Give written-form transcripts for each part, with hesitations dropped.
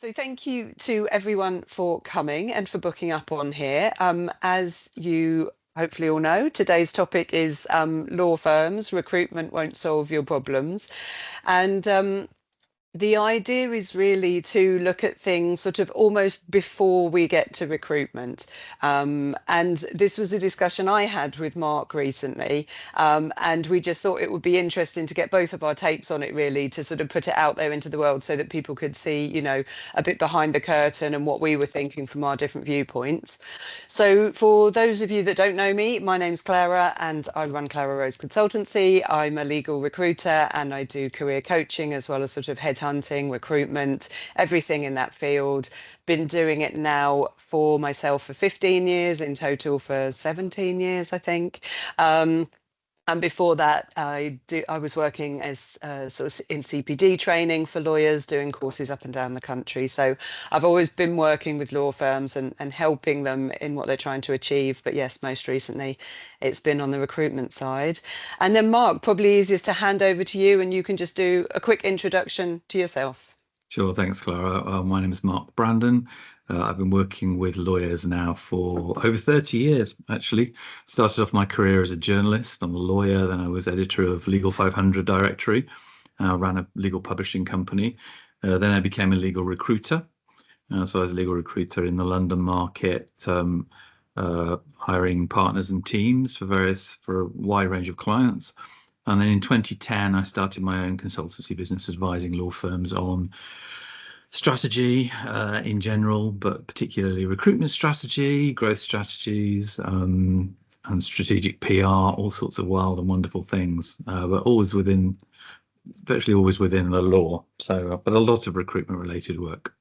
So thank you to everyone for coming and for booking up on here. As you hopefully all know, today's topic is law firms. Recruitment won't solve your problems. And the idea is really to look at things sort of almost before we get to recruitment. And this was a discussion I had with Mark recently. And we just thought it would be interesting to get both of our takes on it, really, to sort of put it out there into the world so that people could see, a bit behind the curtain and what we were thinking from our different viewpoints. So for those of you that don't know me, my name's Clara and I run Clara Rose Consultancy. I'm a legal recruiter and I do career coaching as well as sort of headhunting, recruitment, everything in that field. Been doing it now for myself for 15 years, in total for 17 years, I think. And before that, I was working as sort of in CPD training for lawyers, doing courses up and down the country. So I've always been working with law firms and helping them in what they're trying to achieve. But yes, most recently, it's been on the recruitment side. And then Mark, probably easiest to hand over to you and you can just do a quick introduction to yourself. Sure, thanks, Clara. My name is Mark Brandon. I've been working with lawyers now for over 30 years, actually. Started off my career as a journalist. I'm a lawyer, then I was editor of Legal 500 Directory, ran a legal publishing company. Then I became a legal recruiter. So I was a legal recruiter in the London market, hiring partners and teams for a wide range of clients. And then in 2010, I started my own consultancy business advising law firms on strategy in general, but particularly recruitment strategy, growth strategies, and strategic PR, all sorts of wild and wonderful things, but virtually always within the law. So, but a lot of recruitment related work.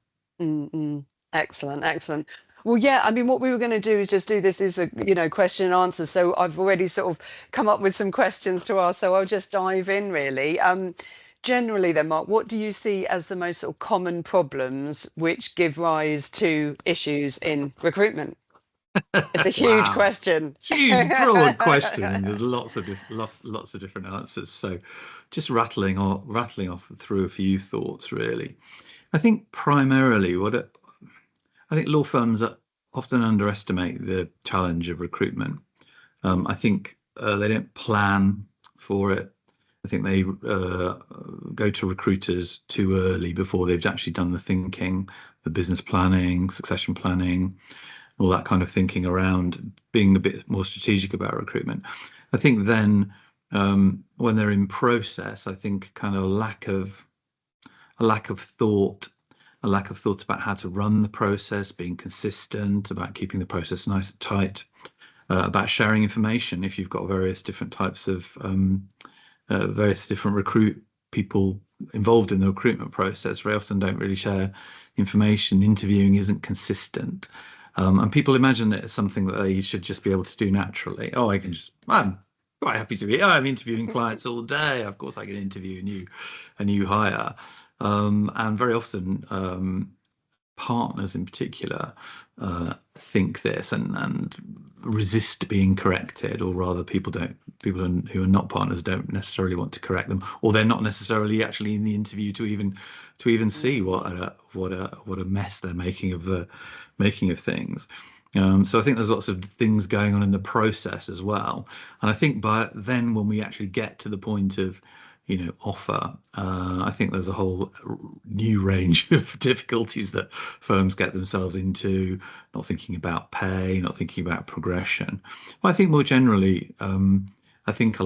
Excellent, excellent. Well, yeah, I mean, what we were going to do is just do this as a, question and answer. So I've already sort of come up with some questions to ask. So I'll just dive in, really. Generally then, Mark, what do you see as the most sort of common problems which give rise to issues in recruitment? It's a huge Wow. question. Huge, broad question, and there's lots of different answers. So, just rattling off through a few thoughts, really. I think primarily I think law firms often underestimate the challenge of recruitment. I think they don't plan for it. I think they go to recruiters too early before they've actually done the thinking, the business planning, succession planning, all that kind of thinking around being a bit more strategic about recruitment. I think then when they're in process, I think kind of a lack of thought about how to run the process, being consistent, about keeping the process nice and tight, about sharing information. If you've got various different types of various different recruit people involved in the recruitment process, very often don't really share information. Interviewing isn't consistent. And people imagine that it's something that they should just be able to do naturally. Oh, I'm quite happy to be, I'm interviewing clients all day. Of course, I can interview a new hire. And very often, partners in particular think this and resist being corrected, or rather people who are not partners don't necessarily want to correct them, or they're not necessarily actually in the interview to even see what a mess they're making of things. So I think there's lots of things going on in the process as well, and I think by then when we actually get to the point of offer, I think there's a whole new range of difficulties that firms get themselves into, not thinking about pay, not thinking about progression. But I think more generally, I think a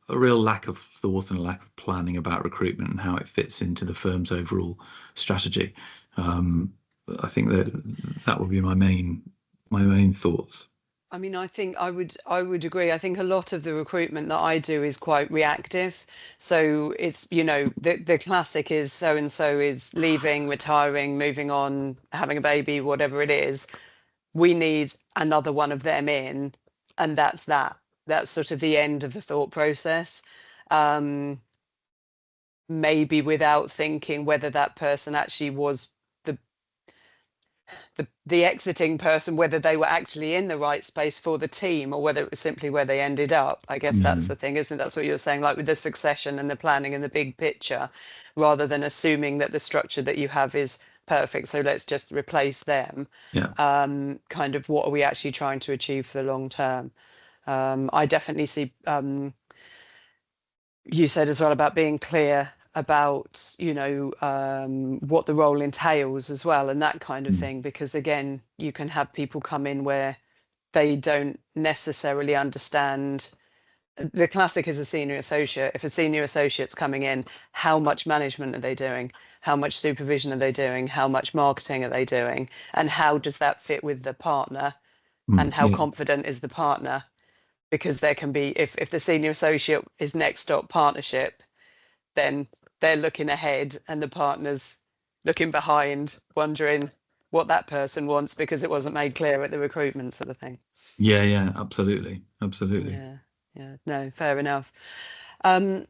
real lack of thought and a lack of planning about recruitment and how it fits into the firm's overall strategy. I think that would be my main thoughts. I mean, I think I would agree. I think a lot of the recruitment that I do is quite reactive. So it's, the classic is so and so is leaving, retiring, moving on, having a baby, whatever it is. We need another one of them in, and that's that. That's sort of the end of the thought process. Maybe without thinking whether that person actually was the exiting person, whether they were actually in the right space for the team or whether it was simply where they ended up. I guess that's the thing, isn't it? That's what you're saying, like with the succession and the planning and the big picture, rather than assuming that the structure that you have is perfect, so let's just replace them. Yeah. Kind of what are we actually trying to achieve for the long term? I definitely see, you said as well about being clear about, what the role entails as well, and that kind of Mm. thing, because again, you can have people come in where they don't necessarily understand. The classic is a senior associate. If a senior associate's coming in, how much management are they doing? How much supervision are they doing? How much marketing are they doing? And how does that fit with the partner? And how Yeah. confident is the partner? Because there can be, if the senior associate is next stop partnership, then they're looking ahead and the partner's looking behind, wondering what that person wants because it wasn't made clear at the recruitment sort of thing. Yeah, yeah, absolutely. Absolutely. Yeah, yeah, no, fair enough. Um,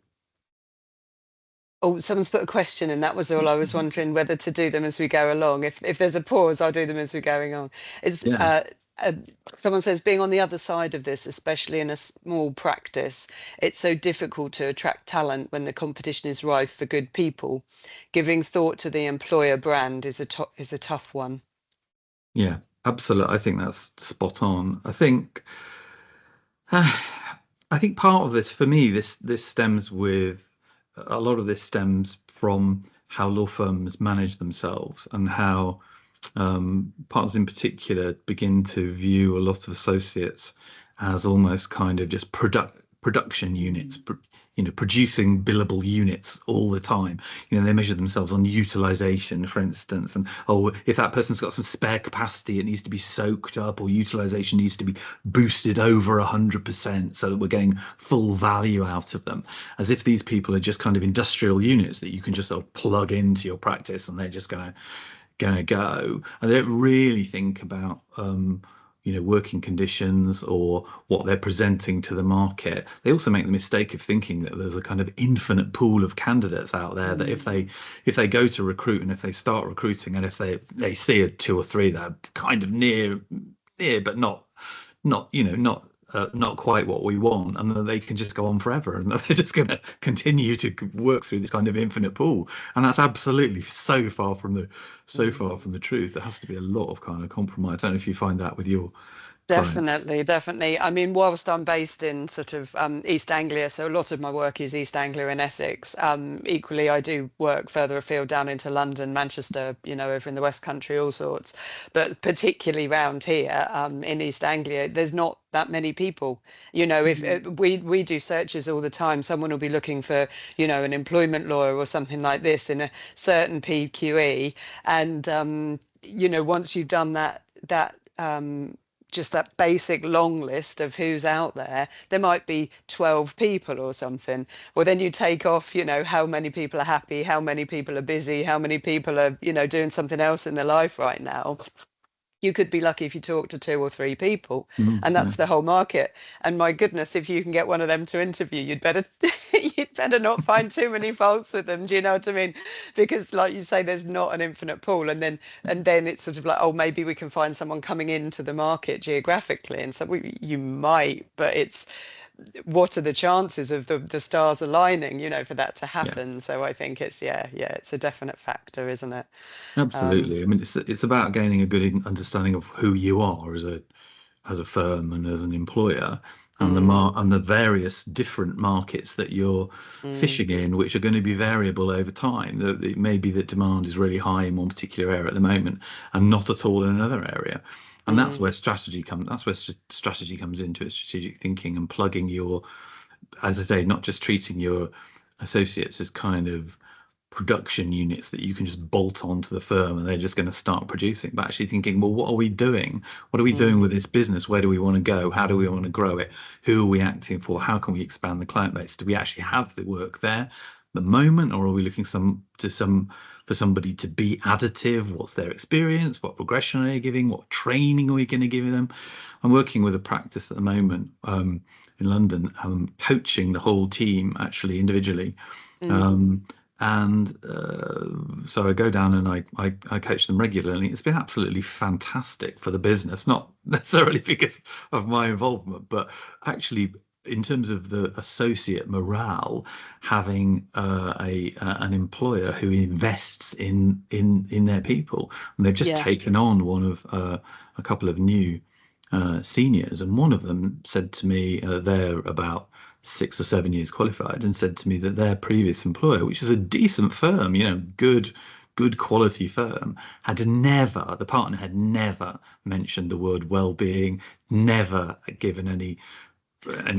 Oh, someone's put a question in. That was all. I was wondering whether to do them as we go along. If there's a pause, I'll do them as we're going on. It's Yeah. uh, someone says being on the other side of this, especially in a small practice, it's so difficult to attract talent when the competition is rife for good people. Giving thought to the employer brand is a tough one. Yeah, absolutely. I think that's spot on. I think part of this for me, this stems with a lot of this stems from how law firms manage themselves and how partners in particular begin to view a lot of associates as almost kind of just production units, producing billable units all the time. They measure themselves on utilization, for instance, and oh, if that person's got some spare capacity, it needs to be soaked up, or utilization needs to be boosted over 100% so that we're getting full value out of them, as if these people are just kind of industrial units that you can just sort of plug into your practice and they're just going to go, and they don't really think about working conditions or what they're presenting to the market. They also make the mistake of thinking that there's a kind of infinite pool of candidates out there that if they go to recruit and if they start recruiting and if they see a two or three that are kind of near but not quite what we want, and then they can just go on forever, and they're just going to continue to work through this kind of infinite pool, and that's absolutely so far from the truth. There has to be a lot of kind of compromise. I don't know if you find that with your clients. Definitely, definitely. I mean, whilst I'm based in sort of East Anglia, so a lot of my work is East Anglia and Essex. Equally, I do work further afield down into London, Manchester, over in the West Country, all sorts. But particularly round here in East Anglia, there's not that many people. If we do searches all the time, someone will be looking for, an employment lawyer or something like this in a certain PQE, and once you've done that, just that basic long list of who's out there, there might be 12 people or something. Well, then you take off, how many people are happy, how many people are busy, how many people are, doing something else in their life right now. You could be lucky if you talk to two or three people, and Yeah, that's the whole market. And my goodness, if you can get one of them to interview, you'd better you'd better not find too many faults with them. Do you know what I mean? Because like you say, there's not an infinite pool, and then it's sort of like, oh, maybe we can find someone coming into the market geographically, and so you might, but it's what are the chances of the stars aligning, for that to yeah. happen? So I think it's yeah, it's a definite factor, isn't it? Um, Absolutely. I mean, it's about gaining a good understanding of who you are as a firm and as an employer, and mm, and the various different markets that you're mm, fishing in, which are going to be variable over time. It may be that demand is really high in one particular area at the moment, and not at all in another area. And that's mm, where strategy comes. That's where strategy comes into it, strategic thinking and plugging your, as I say, not just treating your associates as kind of production units that you can just bolt onto the firm and they're just going to start producing, but actually thinking, well, what are we doing? What are we doing with mm. this business? Where do we want to go? How do we want to grow it? Who are we acting for? How can we expand the client base? Do we actually have the work there at the moment, or are we looking for somebody to be additive? What's their experience? What progression are they giving? What training are we going to give them? I'm working with a practice at the moment in London, coaching the whole team actually individually. Mm. Um, and so I go down and I coach them regularly. It's been absolutely fantastic for the business, not necessarily because of my involvement, but actually in terms of the associate morale, having an employer who invests in their people. And they've just Yeah. taken on one of a couple of new seniors, and one of them said to me, they're about 6 or 7 years qualified, and said to me that their previous employer, which is a decent firm, good quality firm, the partner had never mentioned the word well-being, never given any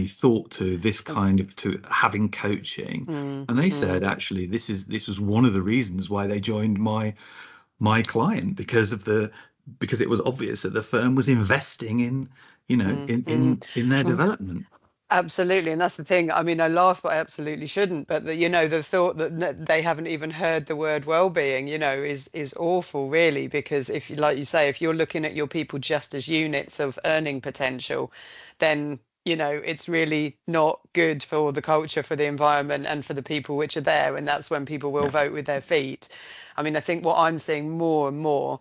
thought to this kind of to having coaching. Mm, And they said mm, actually this was one of the reasons why they joined my client, because it was obvious that the firm was investing in mm, mm. in their Mm. development. Absolutely, and that's the thing. I mean, I laugh, but I absolutely shouldn't. But the thought that they haven't even heard the word well-being, is awful, really. Because if you, like you say, if you're looking at your people just as units of earning potential, then it's really not good for the culture, for the environment, and for the people which are there. And that's when people will Yeah. vote with their feet. I mean, I think what I'm seeing more and more.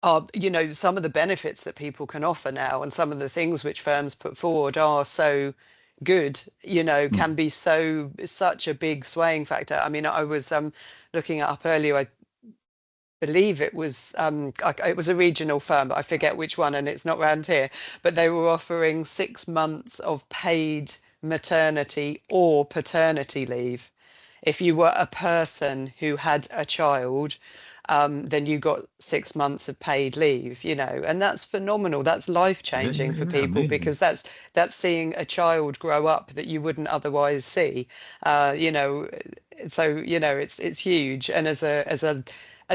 Are some of the benefits that people can offer now, and some of the things which firms put forward are so good, Mm. can be such a big swaying factor. I mean, I was looking it up earlier. I believe it was a regional firm, but I forget which one, and it's not round here. But they were offering 6 months of paid maternity or paternity leave. If you were a person who had a child, then you got 6 months of paid leave, and that's phenomenal. That's life Yeah, changing yeah, for yeah, people, amazing. because that's seeing a child grow up that you wouldn't otherwise see. Uh, you know, so it's huge, and as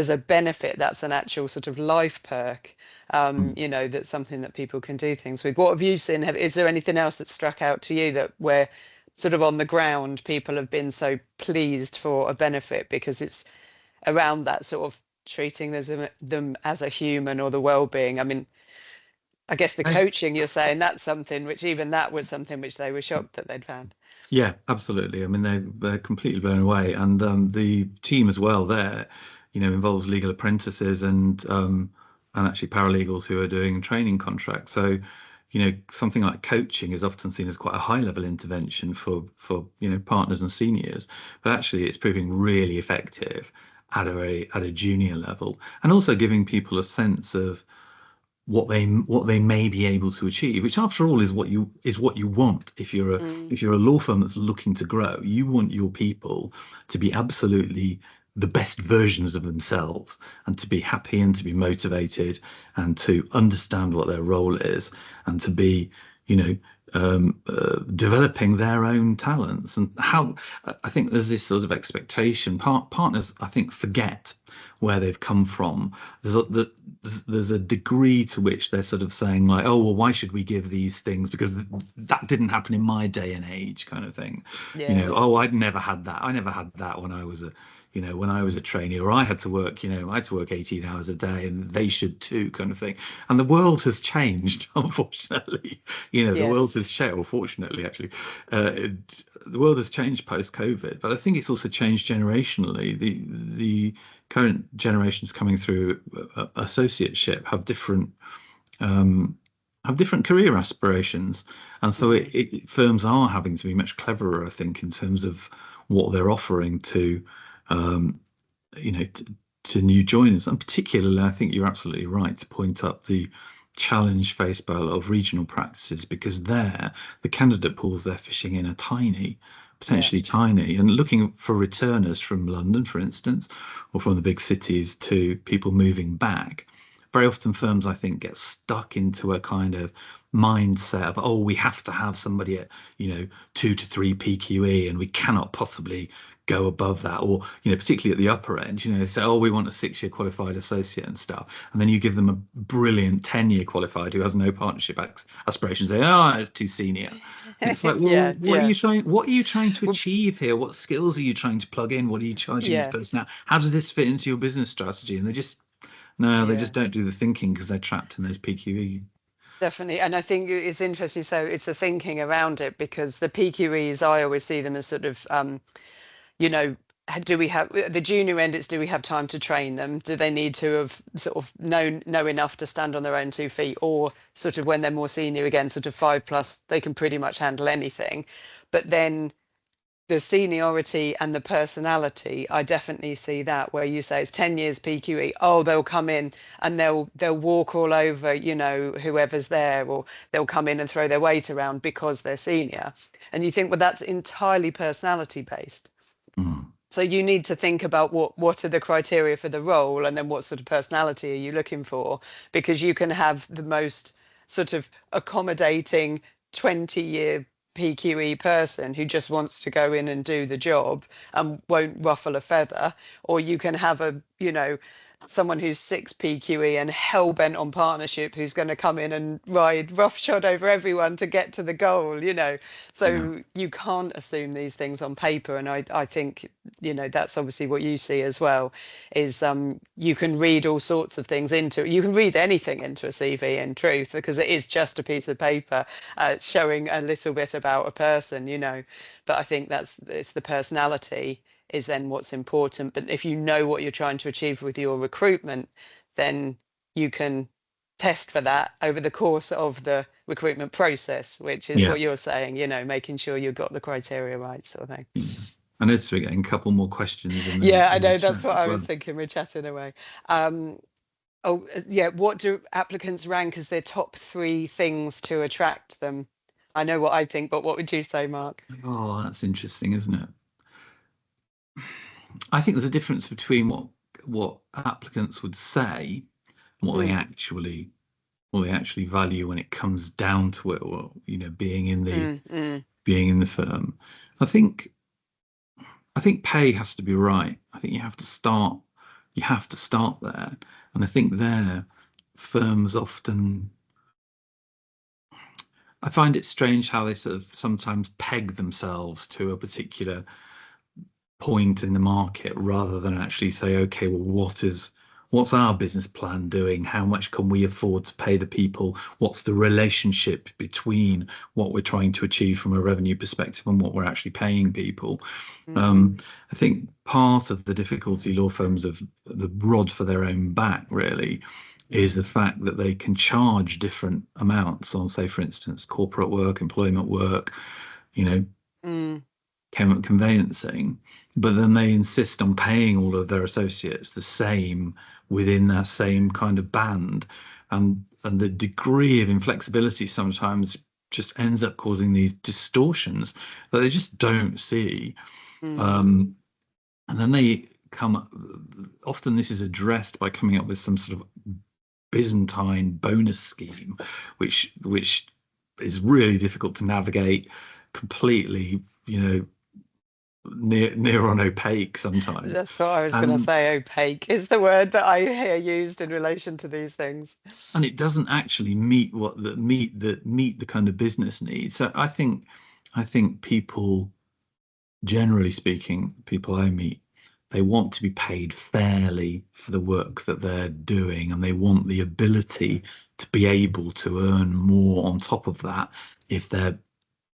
a benefit, that's an actual sort of life perk. Mm. That's something that people can do things with. What have you seen? Is there anything else that struck out to you that where sort of on the ground people have been so pleased for a benefit because it's around that sort of treating them as a human, or the well-being? I mean, I guess the I, coaching, you're saying that's something which, even that was something which they were shocked that they'd found. Yeah, absolutely. I mean, they're completely blown away, and the team as well there, involves legal apprentices and actually paralegals who are doing training contracts. So, something like coaching is often seen as quite a high level intervention for partners and seniors, but actually it's proving really effective at a junior level, and also giving people a sense of what they may be able to achieve, which after all is what you want. If you're a Mm, if you're a law firm that's looking to grow, you want your people to be absolutely the best versions of themselves, and to be happy and to be motivated and to understand what their role is, and to be you know developing their own talents. And how mm, I think there's this sort of expectation. Partners, I think, forget where they've come from. There's a degree to which they're sort of saying like, oh well, why should we give these things, because that didn't happen in my day and age, kind of thing. yeah, Oh, I'd never had that. I never had that when I was a trainee, or I had to work, I had to work 18 hours a day, and they should too, kind of thing. And the world has changed, unfortunately. The world yes, has changed, or fortunately, actually, the world has changed post COVID. But I think it's also changed generationally. The current generations coming through associateship um, have different career aspirations, and so mm, firms are having to be much cleverer, I think, in terms of what they're offering um, you know, to, to new joiners. And particularly, I think you're absolutely right to point up the challenge faced by a lot of regional practices, because there, the candidate pools they're fishing in are tiny, yeah, potentially tiny, and looking for returners from London, for instance, or from the big cities, to people moving back. Very often, firms, I think, get stuck into a kind of mindset of, oh, we have to have somebody at, 2 to 3 PQE, and we cannot possibly go above that. Or, particularly at the upper end, they say, oh, we want a 6-year qualified associate and stuff. And then you give them a brilliant 10-year qualified who has no partnership aspirations. They, oh, it's too senior. And it's like, well, yeah, yeah. what are you trying to Well, achieve here? What skills are you trying to plug in? What are you charging this yeah, person out? How does this fit into your business strategy? And no, they yeah. just don't do the thinking, because they're trapped in those PQE. Definitely. And I think it's interesting. So it's the thinking around it, because the PQEs, I always see them as sort of, you know, do we have the junior end? It's do we have time to train them? Do they need to have sort of know enough to stand on their own 2 feet, or sort of when they're more senior again, sort of 5 plus, they can pretty much handle anything. But then the seniority and the personality, I definitely see that where you say it's 10 years PQE. Oh, they'll come in and they'll walk all over, whoever's there, or they'll come in and throw their weight around because they're senior. And you think, well, that's entirely personality based. Mm. So you need to think about what are the criteria for the role, and then what sort of personality are you looking for? Because you can have the most sort of accommodating 20-year PQE person who just wants to go in and do the job and won't ruffle a feather, or you can have someone who's 6 PQE and hell bent on partnership, who's going to come in and ride roughshod over everyone to get to the goal. Yeah. So you can't assume these things on paper, and I think that's obviously what you see as well, is you can read all sorts of things into it. You can read anything into a CV, in truth, because it is just a piece of paper showing a little bit about a person. But I think it's the personality is then what's important. But if you know what you're trying to achieve with your recruitment, then you can test for that over the course of the recruitment process, which is Yeah. what you're saying, making sure you've got the criteria right, sort of thing. Yeah. I noticed we're getting a couple more questions in the Yeah, I know. chat That's what as I was well. thinking. We're chatting away. Um, oh, yeah. What do applicants rank as their top 3 things to attract them? I know what I think, but what would you say, Mark? Oh, that's interesting, isn't it? I think there's a difference between what applicants would say and Mm, what they actually value when it comes down to it, or being in the mm, mm, firm. I think I think pay has to be right. I think you have to start there. And I think there firms often, I find it strange how they sort of sometimes peg themselves to a particular point in the market rather than actually say, okay, well, what's our business plan doing? How much can we afford to pay the people? What's the relationship between what we're trying to achieve from a revenue perspective and what we're actually paying people? mm, I think part of the difficulty law firms have the rod for their own back really is the fact that they can charge different amounts on, say, for instance, corporate work, employment work, you know, mm, conveyancing, but then they insist on paying all of their associates the same within that same kind of band, and the degree of inflexibility sometimes just ends up causing these distortions that they just don't see. mm. Um, and then they come. Often this is addressed by coming up with some sort of Byzantine bonus scheme, which is really difficult to navigate, completely, near on opaque sometimes. That's what I was going to And say. Opaque is the word that I hear used in relation to these things. and it doesn't actually meet the kind of business needs. So I think people, generally speaking, people I meet, they want to be paid fairly for the work that they're doing, and they want the ability to be able to earn more on top of that if they're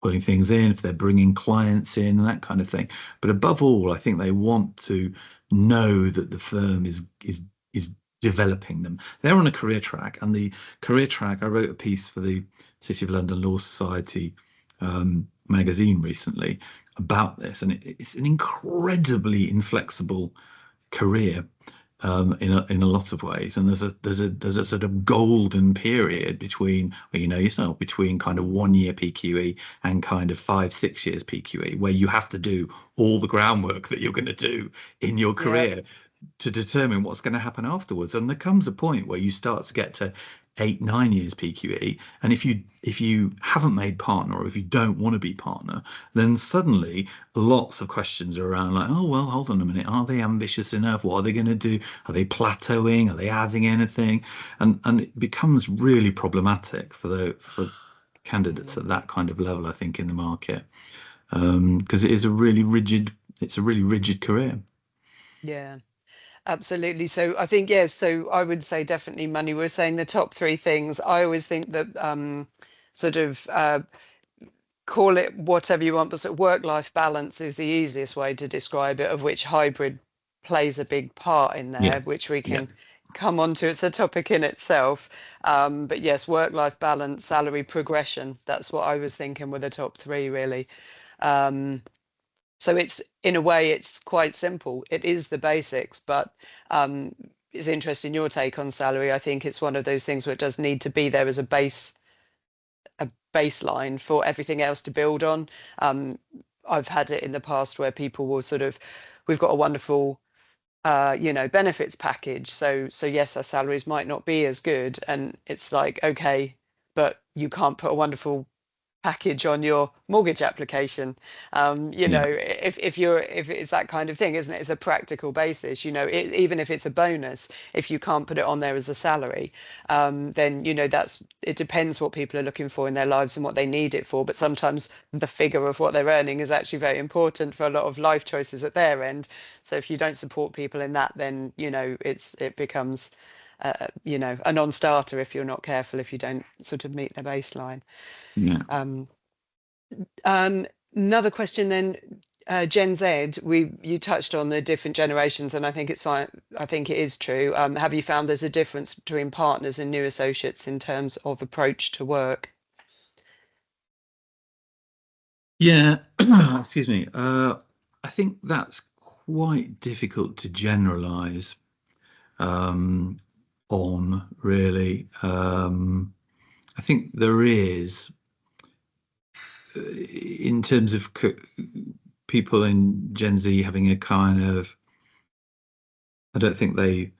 putting things in, if they're bringing clients in, and that kind of thing. But above all, I think they want to know that the firm is developing them. They're on a career track, and the career track. I wrote a piece for the City of London Law Society magazine recently about this, and it's an incredibly inflexible career in a lot of ways. And there's a sort of golden period between, well, yourself, between kind of 1 year PQE and kind of 5 6 years PQE, where you have to do all the groundwork that you're going to do in your Yep. career to determine what's going to happen afterwards. And there comes a point where you start to get to 8 9 years PQE, and if you haven't made partner, or if you don't want to be partner, then suddenly lots of questions are around, like, oh well, hold on a minute, are they ambitious enough? What are they going to do? Are they plateauing? Are they adding anything? And it becomes really problematic for candidates Mm, at that kind of level, I think, in the market, because it's a really rigid career. yeah, absolutely. So I think, yeah, so I would say definitely money. We're saying the top 3 things. I always think that sort of call it whatever you want, but sort of work-life balance is the easiest way to describe it, of which hybrid plays a big part in Yeah, there, which we yeah, can come on to. It's a topic in itself. But yes, work-life balance, salary progression, that's what I was thinking were the top three, really. Um, so it's, in a way, it's quite simple. It is the basics, but it's interesting your take on salary. I think it's one of those things where it does need to be there as a baseline for everything else to build on. Um, I've had it in the past where people will sort of, we've got a wonderful, benefits package. So yes, our salaries might not be as good, and it's like, okay, but you can't put a wonderful package on your mortgage application. yeah, If it's that kind of thing, isn't it? It's a practical basis. Even if it's a bonus, if you can't put it on there as a salary, then that's, it depends what people are looking for in their lives and what they need it for. But sometimes the figure of what they're earning is actually very important for a lot of life choices at their end. So if you don't support people in that, then it becomes a non-starter if you're not careful, if you don't sort of meet their baseline. yeah. Um, Another question then, Gen Z, you touched on the different generations, and I think it's fine. I think it is true. Have you found there's a difference between partners and new associates in terms of approach to work? Yeah, excuse me. I think that's quite difficult to generalize um, on, really. I think there is, in terms of people in Gen Z having a kind of, I don't think they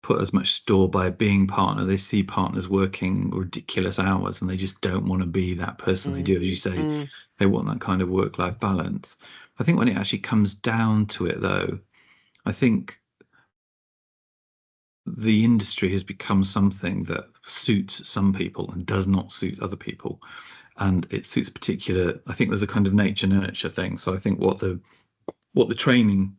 put as much store by being partner. They see partners working ridiculous hours and they just don't want to be that person. They Mm, do, as you say, mm, they want that kind of work-life balance. I think when it actually comes down to it, though, I think the industry has become something that suits some people and does not suit other people. And it suits particular, I think there's a kind of nature nurture thing. So I think what the training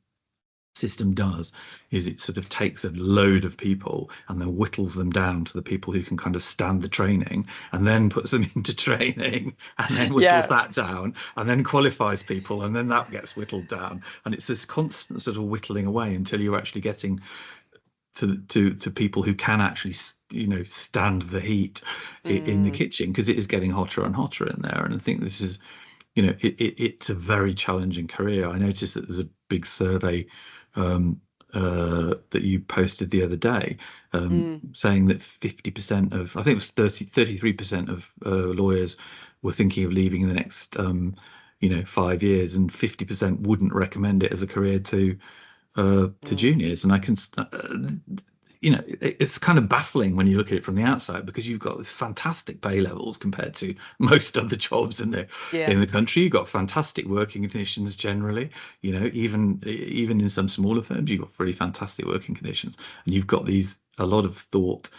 system does is it sort of takes a load of people and then whittles them down to the people who can kind of stand the training, and then puts them into training and then whittles yeah. that down and then qualifies people and then that gets whittled down, and it's this constant sort of whittling away until you're actually getting to people who can actually stand the heat in the Mm, kitchen, because it is getting hotter and hotter in there. And I think this is, it's a very challenging career. I noticed that there's a big survey um, that you posted the other day, mm, saying that 50% of, I think it was 33% of lawyers were thinking of leaving in the next 5 years, and 50% wouldn't recommend it as a career to mm. juniors. And I can, it's kind of baffling when you look at it from the outside, because you've got this fantastic pay levels compared to most other jobs Yeah. in the country. You've got fantastic working conditions generally. Even in some smaller firms, you've got pretty fantastic working conditions, and you've got a lot of thought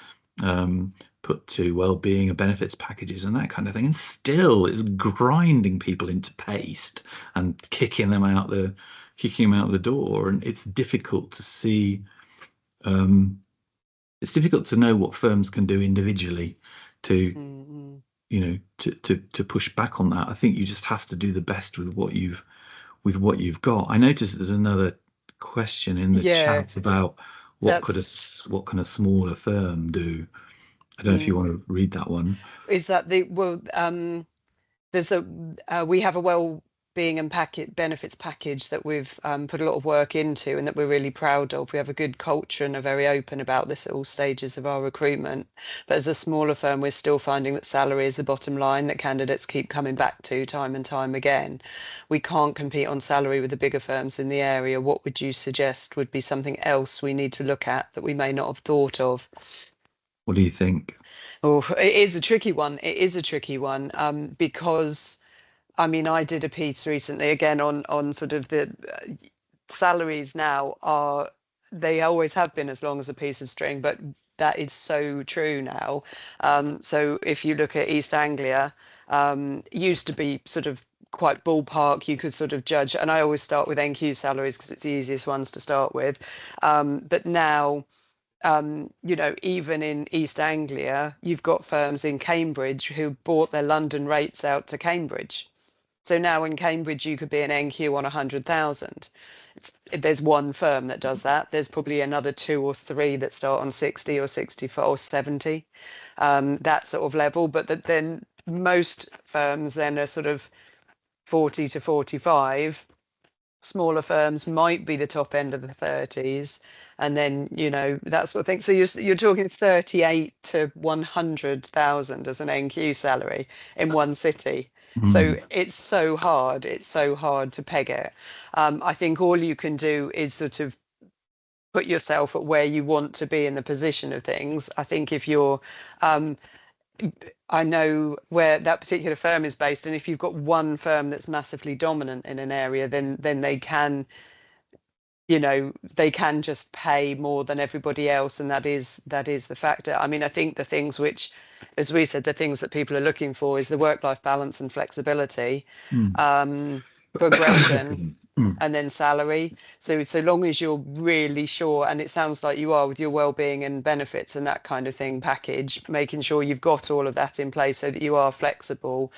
um, put to well-being and benefits packages and that kind of thing, and still it's grinding people into paste and kicking them out the door. And it's difficult to see. Um, it's difficult to know what firms can do individually to Mm, mm. to push back on that. I think you just have to do the best with what you've got. I noticed there's another question in the Yeah, chat about that's. what can a smaller firm do. I don't know if you Mm. want to read that one. Is that the well? There's a We have a well-being and packet benefits package that we've put a lot of work into and that we're really proud of. We have a good culture and are very open about this at all stages of our recruitment. But as a smaller firm, we're still finding that salary is the bottom line that candidates keep coming back to time and time again. We can't compete on salary with the bigger firms in the area. What would you suggest would be something else we need to look at that we may not have thought of? What do you think? Oh, it is a tricky one. It is a tricky one, because I mean, I did a piece recently again on sort of the salaries now are, they always have been as long as a piece of string, but that is so true now. So if you look at East Anglia, used to be sort of quite ballpark, you could sort of judge, and I always start with NQ salaries because it's the easiest ones to start with. But now, even in East Anglia, you've got firms in Cambridge who bought their London rates out to Cambridge. So now in Cambridge, you could be an NQ on 100,000. There's one firm that does that. There's probably another two or three that start on 60 or 64 or 70, that sort of level. But then most firms then are sort of 40 to 45. Smaller firms might be the top end of the 30s, and then that sort of thing. So you're talking 38 to 100,000 as an NQ salary in one city. So Mm. it's so hard. It's so hard to peg it. I think all you can do is sort of put yourself at where you want to be in the position of things. I think if you're um, I know where that particular firm is based, and if you've got one firm that's massively dominant in an area, then they can just pay more than everybody else, and that is the factor. I mean, I think the things which, as we said, the things that people are looking for is the work-life balance and flexibility, Mm. progression, Mm. and then salary. So long as you're really sure, and it sounds like you are with your well-being and benefits and that kind of thing package, making sure you've got all of that in place so that you are flexible.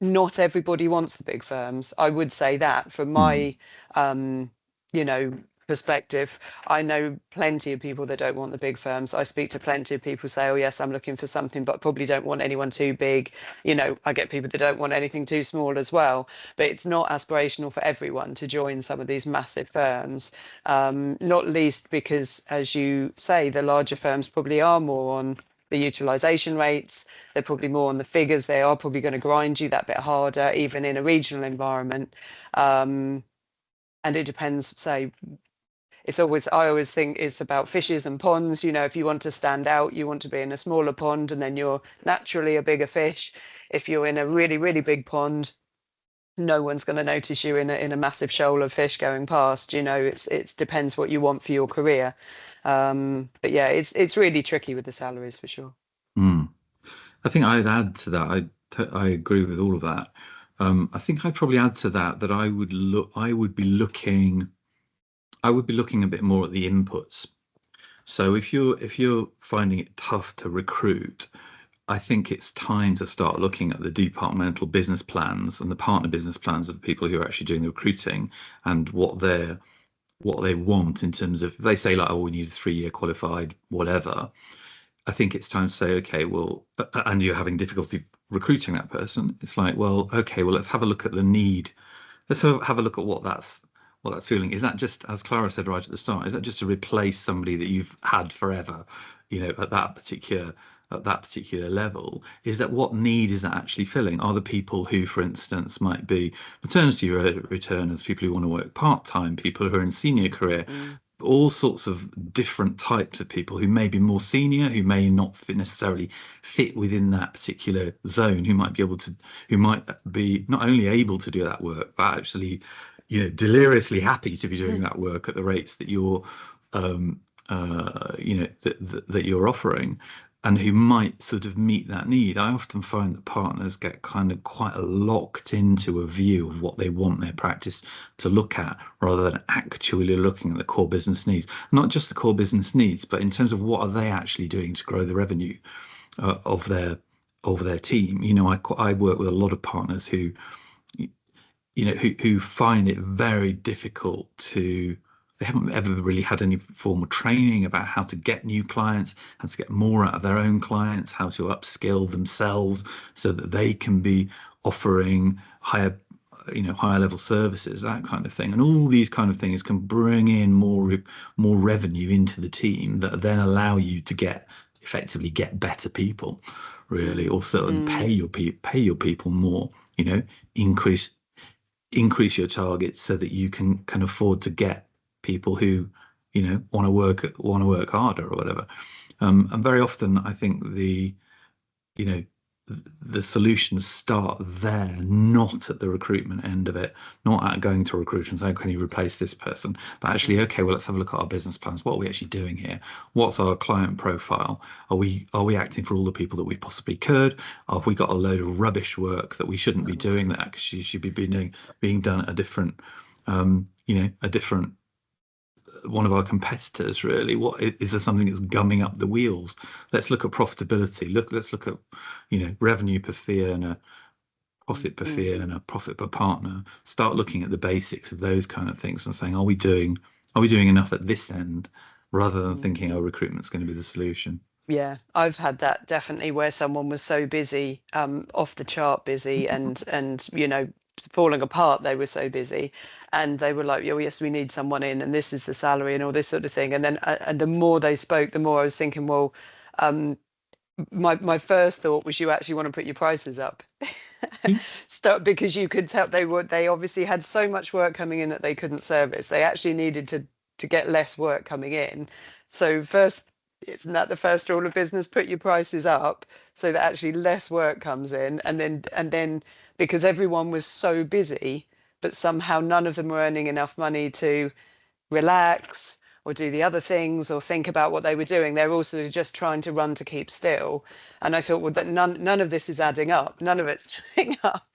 Not everybody wants the big firms. I would say that from Mm. my, um, you know, perspective. I know plenty of people that don't want the big firms. I speak to plenty of people who say, oh yes, I'm looking for something, but probably don't want anyone too big. I get people that don't want anything too small as well. But it's not aspirational for everyone to join some of these massive firms, not least because, as you say, the larger firms probably are more on the utilization rates. They're probably more on the figures. They are probably going to grind you that bit harder, even in a regional environment. And it depends, say, I always think it's about fishes and ponds. If you want to stand out, you want to be in a smaller pond, and then you're naturally a bigger fish. If you're in a really, really big pond, no one's going to notice you in a massive shoal of fish going past. It depends what you want for your career. But yeah, it's really tricky with the salaries for sure. Mm. I think I'd add to that. I agree with all of that. I think I'd probably add to that that I would be looking a bit more at the inputs. So if you're finding it tough to recruit, I think it's time to start looking at the departmental business plans and the partner business plans of the people who are actually doing the recruiting, and what they want in terms of, if they say like, oh, we need a 3-year qualified whatever. I think it's time to say, okay, well, and you're having difficulty recruiting that person. It's like, well, okay, well, let's have a look at the need. Let's have a look at what that's feeling. Is that just, as Clara said right at the start, is that just to replace somebody that you've had forever, at that particular level? Is that, what need is that actually filling? Are the people who, for instance, might be maternity returners, people who want to work part-time, people who are in senior career, Mm, all sorts of different types of people who may be more senior, who may not necessarily fit within that particular zone, who might be not only able to do that work, but actually, deliriously happy to be doing that work at the rates that um, that you're offering, and who might sort of meet that need. I often find that partners get kind of quite locked into a view of what they want their practice to look at, rather than actually looking at the core business needs. Not just the core business needs, but in terms of what are they actually doing to grow the revenue of their team. I work with a lot of partners who find it very difficult to, they haven't ever really had any formal training about how to get new clients, how to get more out of their own clients, how to upskill themselves so that they can be offering higher level services, that kind of thing. And all these kind of things can bring in more revenue into the team that then allow you to effectively get better people, really. Also, and mm, pay your people more, increase increase your targets so that you can afford to get people who want to work harder or whatever. And very often I think you know the solutions start there, not at the recruitment end of it, not at going to a recruiter and saying, can you replace this person, but actually, mm, okay, well, let's have a look at our business plans. What are we actually doing here? What's our client profile? Are we acting for all the people that we possibly could? Or have we got a load of rubbish work that we shouldn't be doing, that actually should be being done at a different one of our competitors? Really, what is there, something that's gumming up the wheels? Let's look at profitability. Let's look at revenue per fee earner, profit per Mm, fee earner, profit per partner, start looking at the basics of those kind of things and saying, are we doing enough at this end, rather than mm. thinking, oh, recruitment's going to be the solution. Yeah, I've had that definitely where someone was so busy, off the chart busy, and falling apart. They were so busy, and they were like, "Oh, yes, we need someone in, and this is the salary, and all this sort of thing." And then, and the more they spoke, the more I was thinking, well, um, my first thought was you actually want to put your prices up. Start, because you could tell they obviously had so much work coming in that they couldn't service. They actually needed to get less work coming in. So first, isn't that the first rule of business? Put your prices up so that actually less work comes in, and then because everyone was so busy, but somehow none of them were earning enough money to relax or do the other things or think about what they were doing. They're also just trying to run to keep still. And I thought, well, that none of this is adding up. None of it's adding up.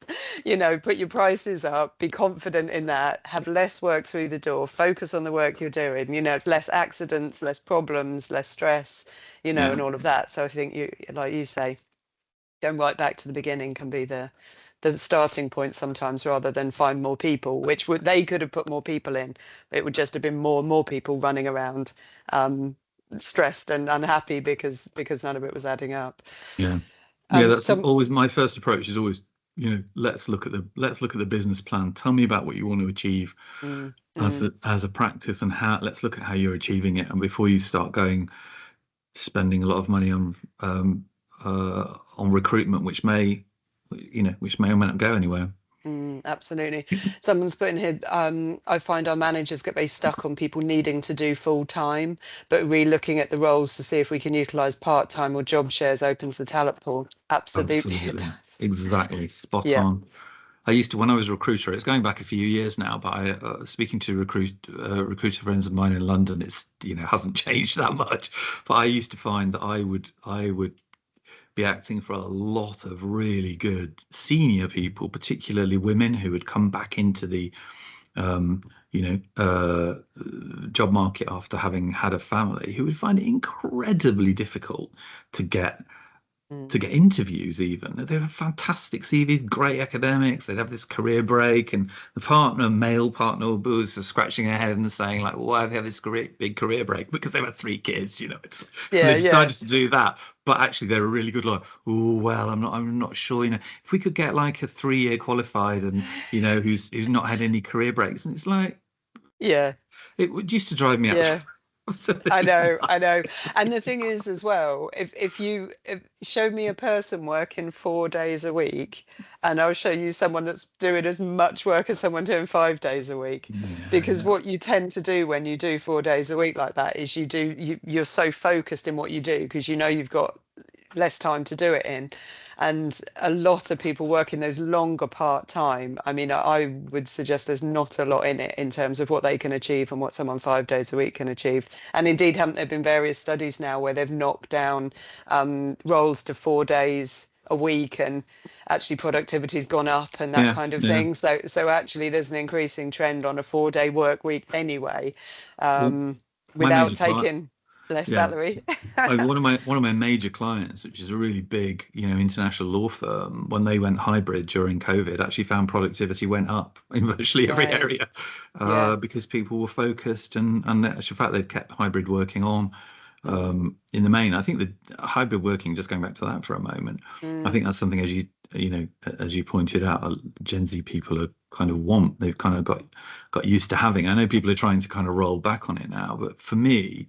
Put your prices up, be confident in that, have less work through the door, focus on the work you're doing. It's less accidents, less problems, less stress, Yeah, and all of that. So I think like you say, going right back to the beginning can be the starting point sometimes, rather than find more people, which they could have put more people in. It would just have been more and more people running around, um, stressed and unhappy because none of it was adding up. yeah, yeah. That's Some always my first approach. Is always, let's look at the business plan. Tell me about what you want to achieve mm, as mm, a practice, and how. Let's look at how you're achieving it, and before you start spending a lot of money on recruitment, which may or may not go anywhere. absolutely. Someone's put in here, I find our managers get very stuck on people needing to do full time, but re-looking at the roles to see if we can utilize part-time or job shares opens the talent pool. Absolutely it Absolutely, does. exactly, spot Yeah. on. I used to, when I was a recruiter, it's going back a few years now, but speaking to recruiter friends of mine in London, it's, hasn't changed that much. But I used to find that I would be acting for a lot of really good senior people, particularly women who had come back into the um, job market after having had a family, who would find it incredibly difficult to get Mm. interviews. Even they have fantastic CVs, great academics, they'd have this career break, and the male partner, was scratching her head and saying, like, well, why have they had this big career break? Because they've had 3 kids. And they Yeah, yeah. decided to do that, but actually they're a really good, like, oh, well, I'm not sure, if we could get like a 3-year qualified, and who's not had any career breaks. And it's like, Yeah, used to drive me yeah. I absolutely know, I nuts. know. And the thing is as well, if show me a person working 4 days a week, and I'll show you someone that's doing as much work as someone doing 5 days a week. Yeah, Because yeah, what you tend to do when you do 4 days a week like that is you're so focused in what you do because you've got less time to do it in. And a lot of people working those longer part time. I mean, I would suggest there's not a lot in it in terms of what they can achieve and what someone 5 days a week can achieve. And indeed, haven't there been various studies now where they've knocked down, roles to 4 days a week, and actually productivity's gone up and that yeah, kind of yeah. thing. So actually, there's an increasing trend on a 4 day work week anyway, Well, my without major client, taking less yeah, salary. one of my major clients, which is a really big, international law firm, when they went hybrid during COVID, actually found productivity went up in virtually every Right. area, Yeah. because people were focused, and actually, in fact, they've kept hybrid working on. Mm, In the main, I think the hybrid working, just going back to that for a moment, I mm, think that's something, as you pointed out, Gen Z people are kind of they've kind of got used to having. I know people are trying to kind of roll back on it now, but for me,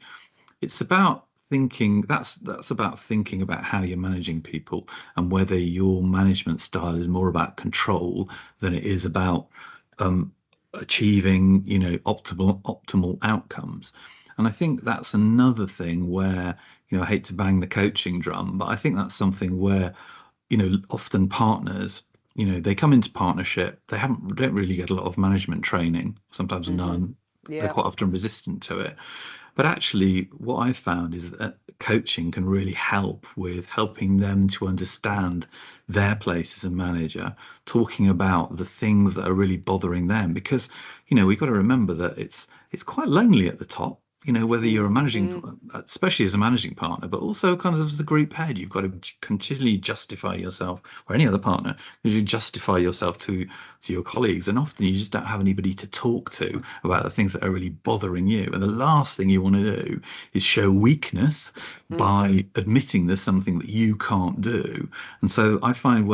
it's about thinking. That's about thinking about how you're managing people, and whether your management style is more about control than it is about um, achieving, optimal outcomes. And I think that's another thing where, I hate to bang the coaching drum, but I think that's something where, often partners, they come into partnership, don't really get a lot of management training, sometimes hmm. none. They're Yeah. quite often resistant to it. But actually, what I've found is that coaching can really help with helping them to understand their place as a manager, talking about the things that are really bothering them. Because, we've got to remember that it's quite lonely at the top. whether you're a managing, Mm. especially as a managing partner, but also kind of as the group head, you've got to continually justify yourself, or any other partner, you justify yourself to your colleagues, and often you just don't have anybody to talk to about the things that are really bothering you. And the last thing you want to do is show weakness Mm. by admitting there's something that you can't do. And so I find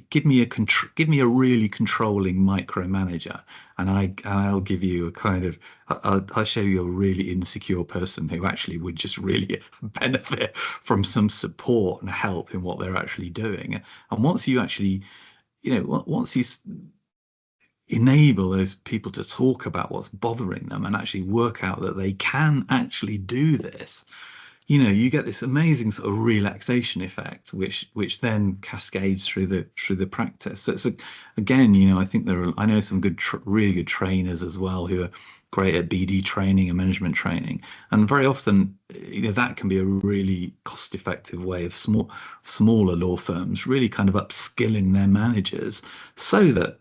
give me a really controlling micromanager, and I'll give you a kind of I'll show you a really insecure person who actually would just really benefit from some support and help in what they're actually doing. And once you actually, once you enable those people to talk about what's bothering them and actually work out that they can actually do this, you get this amazing sort of relaxation effect, which then cascades through the practice. So again, I think I know some really good trainers as well who are great at BD training and management training, and very often, that can be a really cost-effective way of smaller law firms really kind of upskilling their managers so that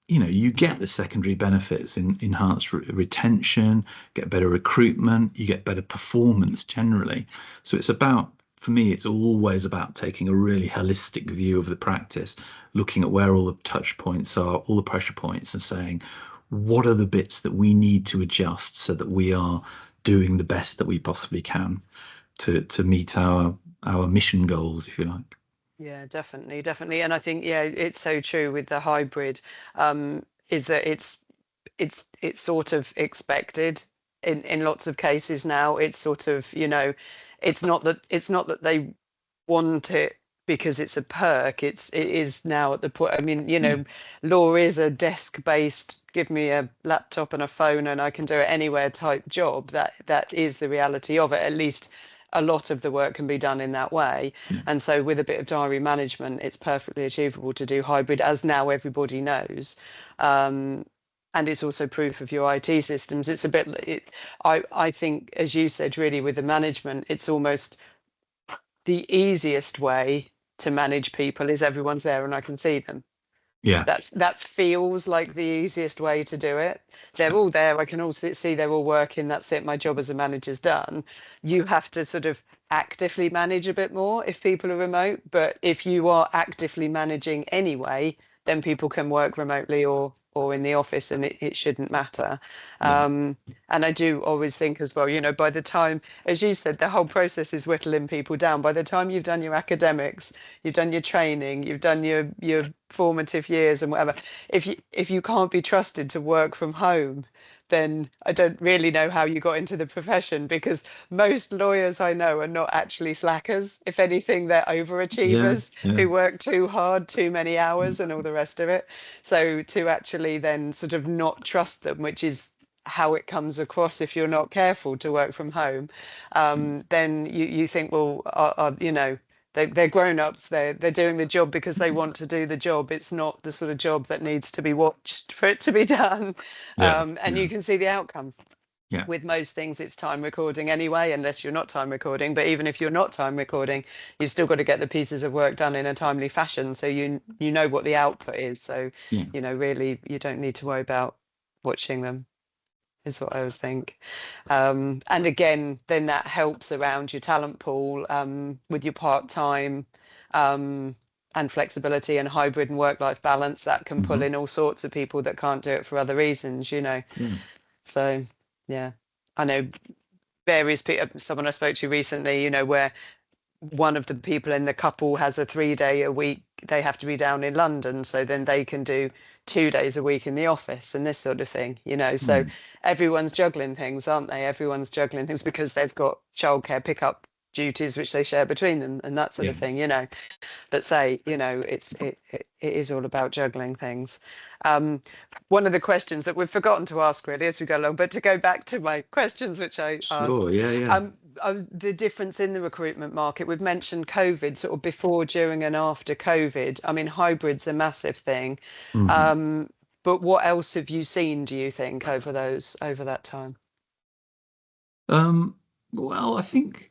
you get the secondary benefits in enhanced retention, get better recruitment, you get better performance generally. So for me, it's always about taking a really holistic view of the practice, looking at where all the touch points are, all the pressure points, and saying, what are the bits that we need to adjust so that we are doing the best that we possibly can to meet our mission goals, if you like. Yeah, definitely, definitely. And I think, yeah, it's so true with the hybrid, is that it's sort of expected in lots of cases now. It's sort of, it's not that they want it because it's a perk. It is now at the point. I mean, Yeah, law is a desk-based, give me a laptop and a phone and I can do it anywhere type job. That is the reality of it. At least a lot of the work can be done in that way. yeah, And so with a bit of diary management, it's perfectly achievable to do hybrid, as now everybody knows. Um, and it's also proof of your IT systems. It's a bit, I think, as you said, really with the management, it's almost the easiest way to manage people is everyone's there and I can see them. yeah, That feels like the easiest way to do it. They're all there. I can all see they're all working. That's it. My job as a manager's done. You have to sort of actively manage a bit more if people are remote. But if you are actively managing anyway, then people can work remotely or in the office, and it shouldn't matter. yeah, And I do always think as well, by the time, as you said, the whole process is whittling people down. By the time you've done your academics, you've done your training, you've done your formative years and whatever. If you can't be trusted to work from home, then I don't really know how you got into the profession, because most lawyers I know are not actually slackers. If anything, they're yeah, overachievers yeah, who work too hard, too many hours, and all the rest of it. So to actually then sort of not trust them, which is how it comes across if you're not careful to work from home, then you think, well, they're grown-ups. They're doing the job because they want to do the job. It's not the sort of job that needs to be watched for it to be done. yeah, And yeah, you can see the outcome. yeah, With most things, it's time recording anyway, unless you're not time recording. But even if you're not time recording, you've still got to get the pieces of work done in a timely fashion, so you know what the output is. So, yeah, really, you don't need to worry about watching them, is what I always think. And again, then that helps around your talent pool, with your part-time, um, and flexibility and hybrid and work-life balance. That can pull hmm, in all sorts of people that can't do it for other reasons. yeah, So, yeah, I know various people, someone I spoke to recently, where one of the people in the couple has a 3 day a week, they have to be down in London, so then they can do 2 days a week in the office and this sort of thing. So mm, everyone's juggling things, aren't they? Everyone's juggling things because they've got childcare pickup duties which they share between them and that sort yeah, of thing. But say, it is all about juggling things. Um, One of the questions that we've forgotten to ask really as we go along, but to go back to my questions which I asked, sure, yeah, yeah, the difference in the recruitment market. We've mentioned COVID, sort of before, during, and after COVID. I mean, hybrid's a massive thing. hmm. Um, but what else have you seen, do you think, over that time? Well, I think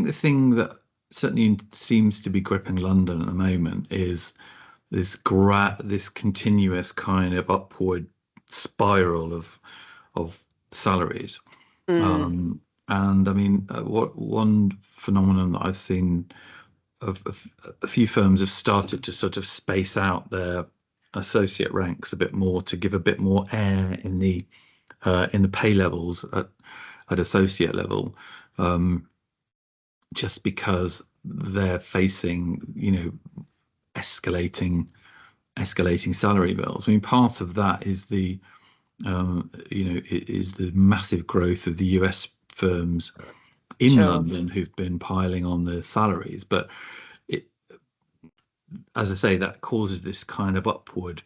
the thing that certainly seems to be gripping London at the moment is this continuous kind of upward spiral of salaries. Mm, And I mean, what one phenomenon that I've seen of a few firms have started to sort of space out their associate ranks a bit more to give a bit more air in the pay levels at associate level, um, just because they're facing, escalating escalating salary bills. I mean, part of that is is the massive growth of the US firms in sure. London who've been piling on the salaries. But it, as I say, that causes this kind of upward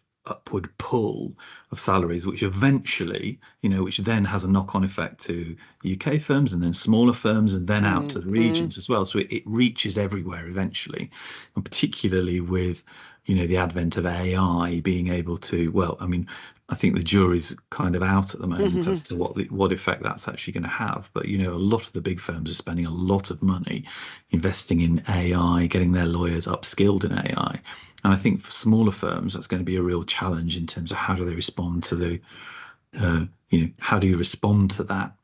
pull of salaries, which eventually, which then has a knock-on effect to UK firms and then smaller firms and then out to Mm, the mm, regions as well. So it reaches everywhere eventually, and particularly with, the advent of AI being able to, well, I mean, I think the jury's kind of out at the moment as to what effect that's actually going to have. But a lot of the big firms are spending a lot of money investing in AI, getting their lawyers upskilled in AI. And I think for smaller firms, that's going to be a real challenge in terms of how do they respond to how do you respond to that?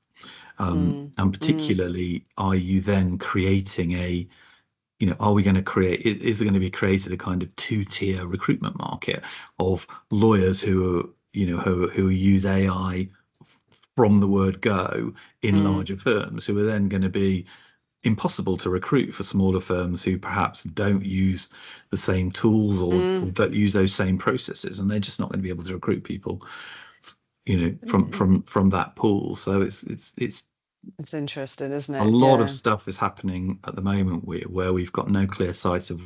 mm, And mm, particularly, are you then creating are we going to create, is there going to be created a kind of two-tier recruitment market of lawyers who are, who use AI from the word go in mm, larger firms, who are then going to be impossible to recruit for smaller firms who perhaps don't use the same tools or mm. don't use those same processes, and they're just not going to be able to recruit people, from Mm. that pool. So it's It's interesting, isn't a it? lot of Yeah. stuff is happening at the moment where we've got no clear sight of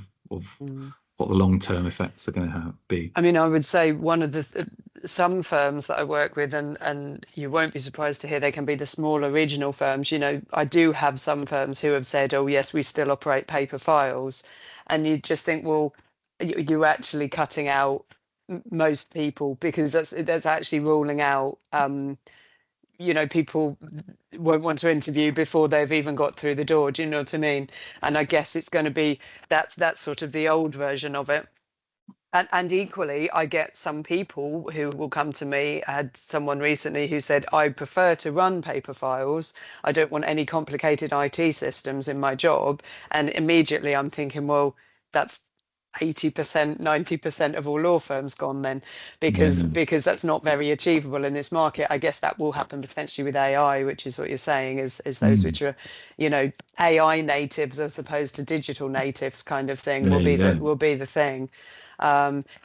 Mm. what the long term effects are going to be. I mean, I would say one of the some firms that I work with, and you won't be surprised to hear they can be the smaller regional firms. I do have some firms who have said, "Oh, yes, we still operate paper files," and you just think, well, you're actually cutting out most people because that's actually ruling out. People won't want to interview before they've even got through the door. Do you know what I mean? And I guess it's going to be that's sort of the old version of it. And equally, I get some people who will come to me. I had someone recently who said, I prefer to run paper files. I don't want any complicated IT systems in my job. And immediately I'm thinking, well, that's 80%, 90% of all law firms gone then, because Yeah, because that's not very achievable in this market. I guess that will happen potentially with AI, which is what you're saying, is those mm, which are, you know, AI natives as opposed to digital natives kind of thing there you go. will be the thing.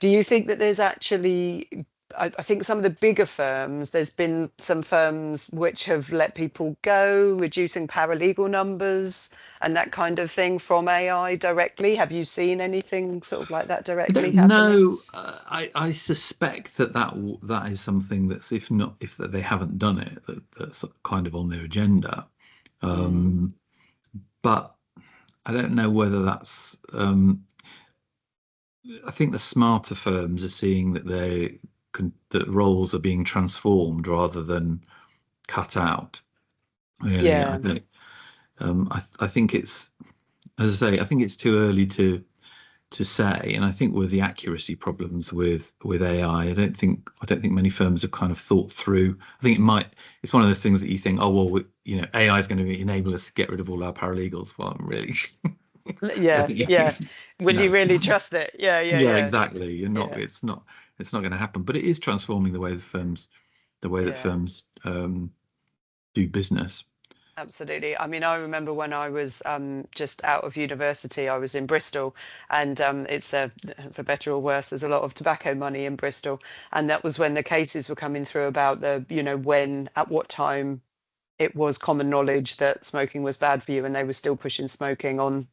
Do you think that there's actually, I think some of the bigger firms, there's been some firms which have let people go, reducing paralegal numbers and that kind of thing from AI directly. Have you seen anything sort of like that I directly don't happening? know. I suspect that is something that's, if not, if they haven't done it, that's kind of on their agenda. Mm, Um, but I don't know whether that's. I think the smarter firms are seeing that that roles are being transformed rather than cut out. Really, I yeah. don't. I think it's, as I say, I think it's too early to say, and I think with the accuracy problems with AI, I don't think many firms have kind of thought through. I think it's one of those things that you think, oh well, AI is going to enable us to get rid of all our paralegals. Well, I'm really, I Yeah, yeah. think, Will you no, really trust it? Yeah, yeah, yeah, yeah, exactly. You're not. yeah, It's not going to happen. But it is transforming the way that yeah. firms do business. Absolutely. I mean, I remember when I was just out of university, I was in Bristol, and it's for better or worse, there's a lot of tobacco money in Bristol, and that was when the cases were coming through about when, at what time it was common knowledge that smoking was bad for you, and they were still pushing smoking on,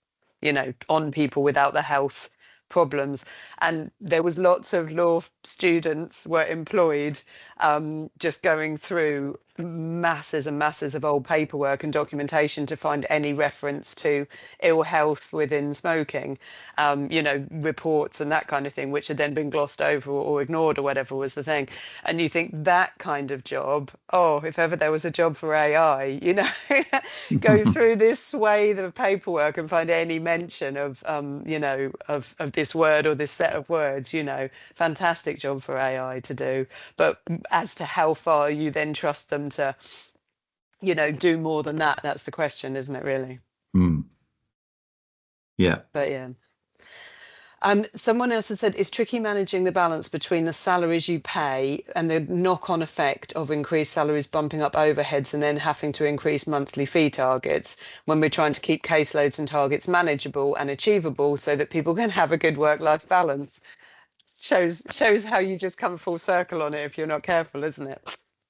on people without the health problems. And there was lots of law students were employed, just going through masses and masses of old paperwork and documentation to find any reference to ill health within smoking, reports and that kind of thing, which had then been glossed over or ignored or whatever was the thing. And you think that kind of job, oh, if ever there was a job for AI, go through this swathe of paperwork and find any mention of, of this word or this set of words, fantastic job for AI to do. But as to how far you then trust them them to, you know, do more than that? That's the question, isn't it, really? Mm. Yeah. But yeah. Someone else has said it's tricky managing the balance between the salaries you pay and the knock-on effect of increased salaries bumping up overheads and then having to increase monthly fee targets when we're trying to keep caseloads and targets manageable and achievable so that people can have a good work-life balance. Shows how you just come full circle on it if you're not careful, isn't it?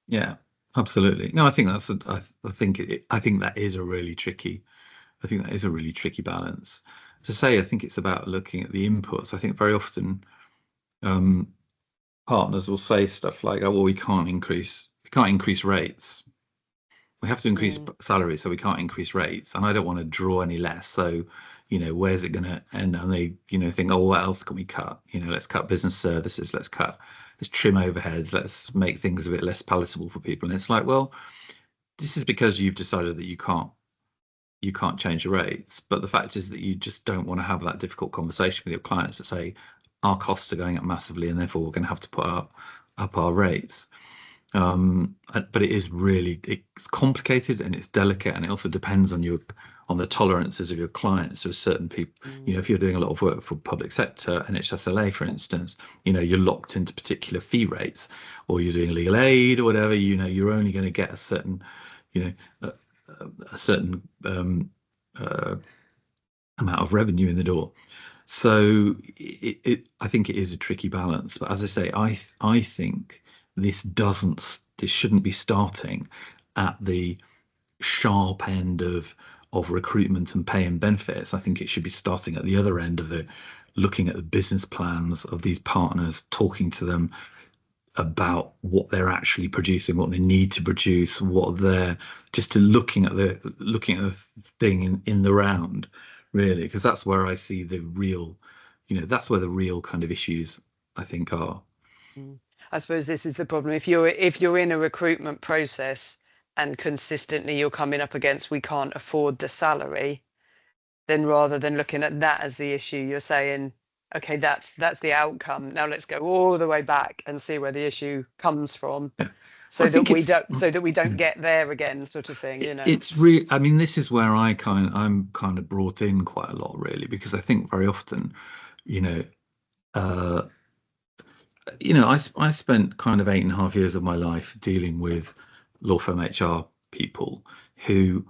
Yeah, absolutely. No, I think I think that is a really tricky. I think that is a really tricky balance. To say, I think it's about looking at the inputs. I think very often um, partners will say stuff like, "Oh, well, we can't increase rates. We have to increase Mm, salaries, so we can't increase rates." And I don't want to draw any less. So, where's it going to end? And they, think, "Oh, what else can we cut? Let's cut business services. Let's trim overheads. Let's make things a bit less palatable for people." And it's like, well, this is because you've decided that you can't change the rates. But the fact is that you just don't want to have that difficult conversation with your clients to say our costs are going up massively and therefore we're going to have to put up our rates. But it's complicated and it's delicate, and it also depends on the tolerances of your clients. So certain people, mm, if you're doing a lot of work for public sector, NHSLA, for instance, you're locked into particular fee rates, or you're doing legal aid or whatever, you're only going to get a certain, you know, a certain uh, amount of revenue in the door. So I think it is a tricky balance. But as I say, I think this shouldn't be starting at the sharp end of recruitment and pay and benefits. I think it should be starting at the other end of the looking at the business plans of these partners, talking to them about what they're actually producing, what they need to produce, what they're just to looking at the thing in the round, really, because that's where I see the real, that's where the real kind of issues I think are. mm. I suppose this is the problem. If you're in a recruitment process and consistently you're coming up against we can't afford the salary, then rather than looking at that as the issue, you're saying, okay, that's the outcome. Now let's go all the way back and see where the issue comes from, Yeah. Well, so I that think we it's don't so that we don't get there again, sort of thing, you know. it's real. I mean, this is where I'm kind of brought in quite a lot, really, because I think very often, you know, uh, I spent kind of 8.5 years of my life dealing with law firm HR people who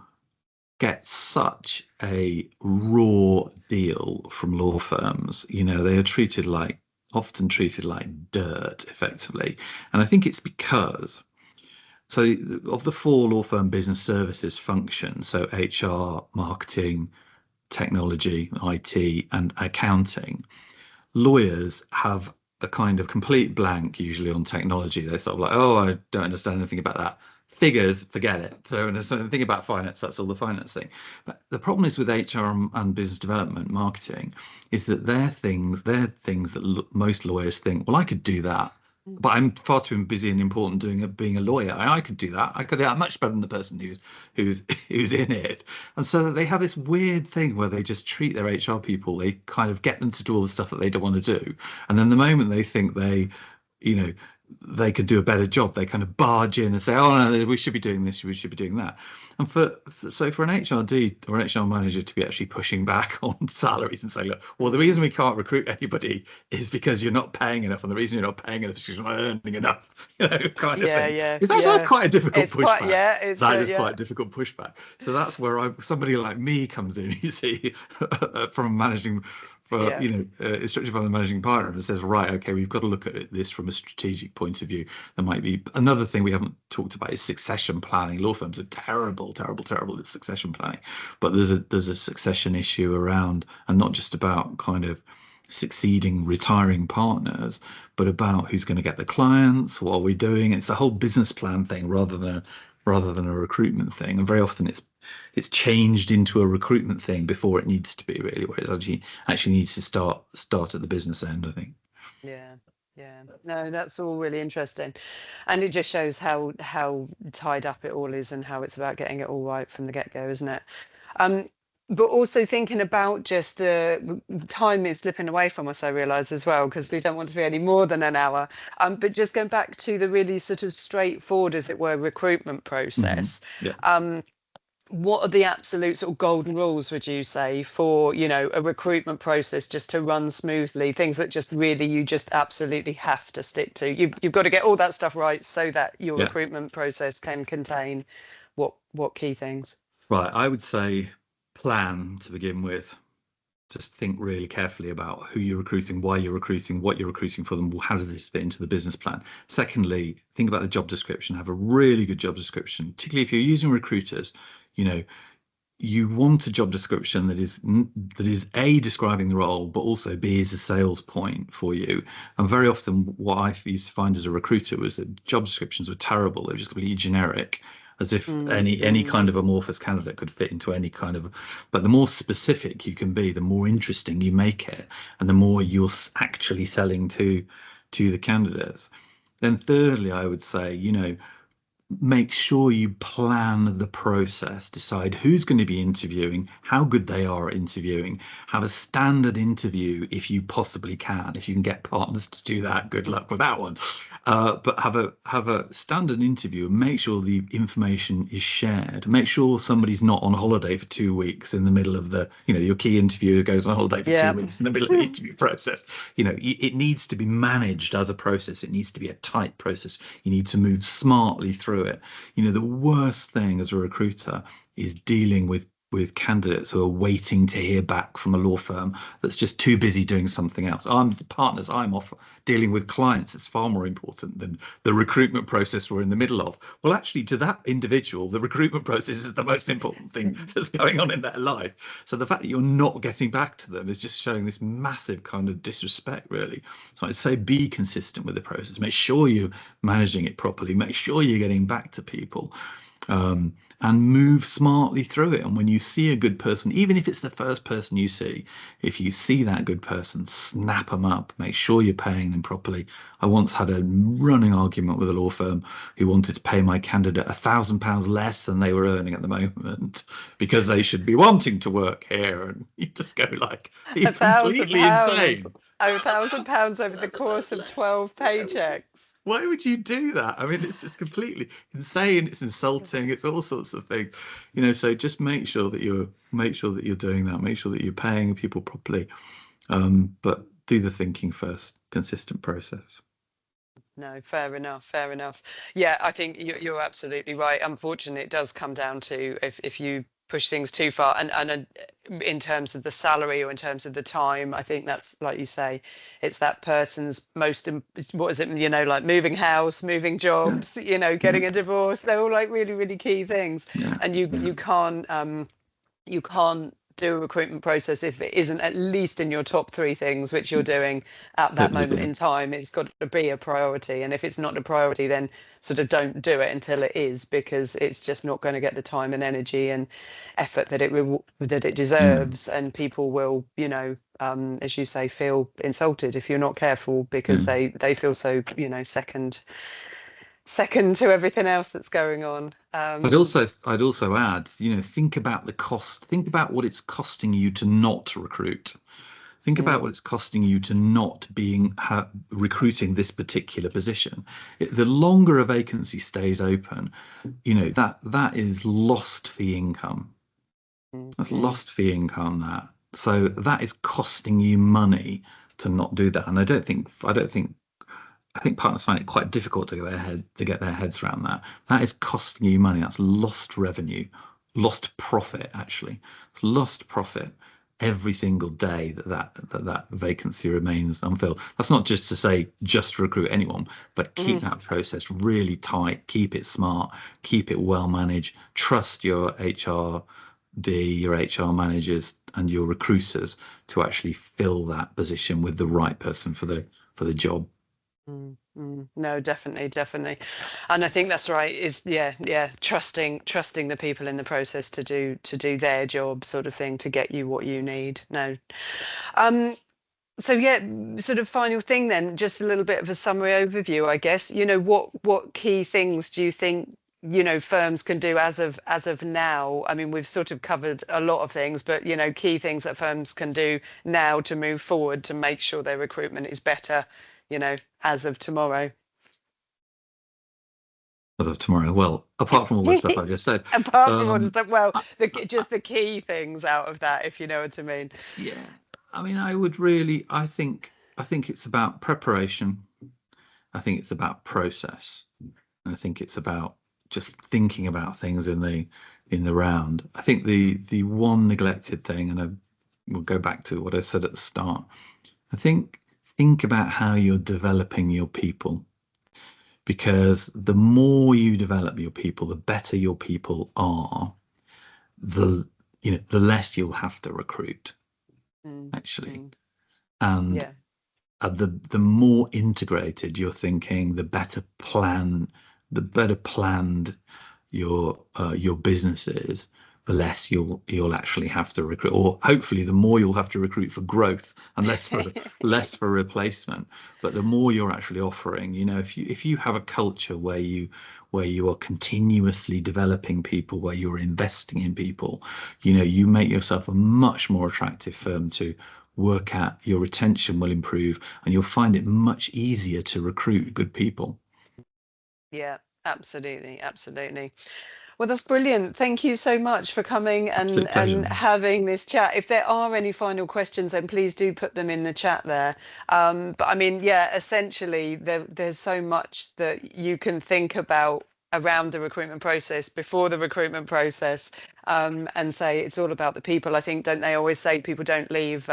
get such a raw deal from law firms. They are often treated like dirt, effectively. And I think it's because, so of the four law firm business services functions, so HR, marketing, technology, IT, and accounting, lawyers have a kind of complete blank usually on technology. They're sort of like, oh, I don't understand anything about that. Figures, forget it. So, and the thing about finance, that's all the finance thing. But the problem is with HR and business development, marketing, is that they're things that most lawyers think, well, I could do that, but I'm far too busy and important being a lawyer. I could do that. I could do that much better than the person who's who's in it. And so they have this weird thing where they just treat their HR people. They kind of get them to do all the stuff that they don't want to do, and then the moment they think you know, they could do a better job, they kind of barge in and say, "Oh no, we should be doing this. We should be doing that." And for an HRD or an HR manager to be actually pushing back on salaries and saying, "Look, well, the reason we can't recruit anybody is because you're not paying enough, and the reason you're not paying enough is because you're not earning enough," kind of Yeah, thing. yeah, It's actually that's yeah. quite a difficult It's quite, pushback. yeah, it's That is yeah, quite a difficult pushback. So that's where somebody like me comes in. You see, from managing for yeah. instructed by the managing partner and says, right, okay, we've got to look at this from a strategic point of view. There might be another thing we haven't talked about is succession planning. Law firms are terrible, terrible, terrible at succession planning, but there's a succession issue around, and not just about kind of succeeding retiring partners, but about who's going to get the clients, what are we doing. It's a whole business plan thing rather than a recruitment thing, and very often it's changed into a recruitment thing before it needs to be, really, where it actually needs to start at the business end, I think. Yeah, yeah. No, that's all really interesting. And it just shows how tied up it all is and how it's about getting it all right from the get-go, isn't it? Um, but also thinking about just the time is slipping away from us, I realize as well, because we don't want to be any more than an hour. But just going back to the really sort of straightforward, as it were, recruitment Hmm. process. Yeah. Um, what are the absolute sort of golden rules, would you say, for, a recruitment process just to run smoothly? Things that just really you just absolutely have to stick to. You've got to get all that stuff right so that your Yeah. recruitment process can contain what key things? Right. I would say plan to begin with. Just think really carefully about who you're recruiting, why you're recruiting, what you're recruiting for them. How does this fit into the business plan? Secondly, think about the job description. Have a really good job description, particularly if you're using recruiters. You know, you want a job description that is A, describing the role, but also B, is a sales point for you. And very often what I used to find as a recruiter was that job descriptions were terrible. They were just completely generic, as if Mm, any mm. kind of amorphous candidate could fit into any kind of. But the more specific you can be, the more interesting you make it, and the more you're actually selling to the candidates. Then thirdly, I would say, make sure you plan the process, decide who's going to be interviewing, how good they are at interviewing, have a standard interview if you possibly can. If you can get partners to do that, good luck with that one. But have a standard interview and make sure the information is shared. Make sure somebody's not on holiday for 2 weeks in the middle of your key interviewer goes on holiday for two Yeah. weeks in the middle of the interview process. It needs to be managed as a process. It needs to be a tight process. You need to move smartly through it. The worst thing as a recruiter is dealing with candidates who are waiting to hear back from a law firm that's just too busy doing something else. I'm off dealing with clients. It's far more important than the recruitment process we're in the middle of. Well, actually, to that individual, the recruitment process is the most important thing that's going on in their life. So the fact that you're not getting back to them is just showing this massive kind of disrespect, really. So I'd say be consistent with the process. Make sure you're managing it properly. Make sure you're getting back to people, um, and move smartly through it. And when you see a good person, even if it's the first person you see, if you see that good person, snap them up. Make sure you're paying them properly. I once had a running argument with a law firm who wanted to pay my candidate £1,000 less than they were earning at the moment because they should be wanting to work here. And you just go like, are you A thousand completely pounds. insane? £1,000 over the course of 12 Why would you? paychecks. Why would you do that? I mean, it's just completely insane. It's insulting. It's all sorts of things, So just make sure that you're doing that. Make sure that you're paying people properly, but do the thinking first. Consistent process. No, fair enough, fair enough. Yeah, I think you're absolutely right. Unfortunately, it does come down to if you push things too far, and in terms of the salary or in terms of the time, I think that's like you say, it's that person's what is it, like moving house, moving Yeah, jobs, yeah, getting a divorce. They're all like really, really key things, yeah, and you can't do a recruitment process if it isn't at least in your top three things which you're doing at that totally moment agree. in time. It's got to be a priority, and if it's not a priority, then sort of don't do it until it is, because it's just not going to get the time and energy and effort that it Mm, deserves, and people will, as you say, feel insulted if you're not careful, because yeah. they feel so, second to everything else that's going on. I'd also add, think about the cost. Think about what it's costing you to not recruit. Think about Mm, what it's costing you to not recruiting this particular position. The longer a vacancy stays open, that is lost fee income. mm, That's mm, lost fee income. So that is costing you money to not do that. And I think partners find it quite difficult to get their heads around that. That is costing you money. That's lost revenue, lost profit. Actually, it's lost profit every single day that vacancy remains unfilled. That's not just to say just recruit anyone, but keep mm. that process really tight. Keep it smart. Keep it well managed. Trust your your HR managers, and your recruiters to actually fill that position with the right person for the job. No, definitely, definitely. And I think that's right. Is yeah, yeah, trusting the people in the process to do their job, sort of thing, to get you what you need. No. Um, so yeah, sort of final thing then, just a little bit of a summary overview, I guess. What key things do you think firms can do as of now. I mean, we've sort of covered a lot of things, but key things that firms can do now to move forward to make sure their recruitment is better, as of tomorrow. As of tomorrow. Well, apart from all the stuff I just said, Apart from all the um, stuff, well, I, just the key things out of that, if you know what I mean. yeah, I mean, I think it's about preparation. I think it's about process. And I think it's about just thinking about things in the round. I think the one neglected thing, and I will go back to what I said at the start. I think about how you're developing your people, because the more you develop your people, the better your people are, the the less you'll have to recruit, Mm, actually. mm, And yeah. the more integrated you're thinking, the better planned your business is, the less you'll actually have to recruit, or hopefully the more you'll have to recruit for growth and less for replacement. But the more you're actually offering, if you have a culture where you are continuously developing people, where you're investing in people, you make yourself a much more attractive firm to work at. Your retention will improve, and you'll find it much easier to recruit good people. Yeah, absolutely, absolutely. Well, that's brilliant. Thank you so much for coming and Absolute pleasure. having this chat. If there are any final questions, then please do put them in the chat there. But I mean, yeah, essentially, there's so much that you can think about around the recruitment process, before the recruitment process, and say it's all about the people. I think, don't they always say people don't leave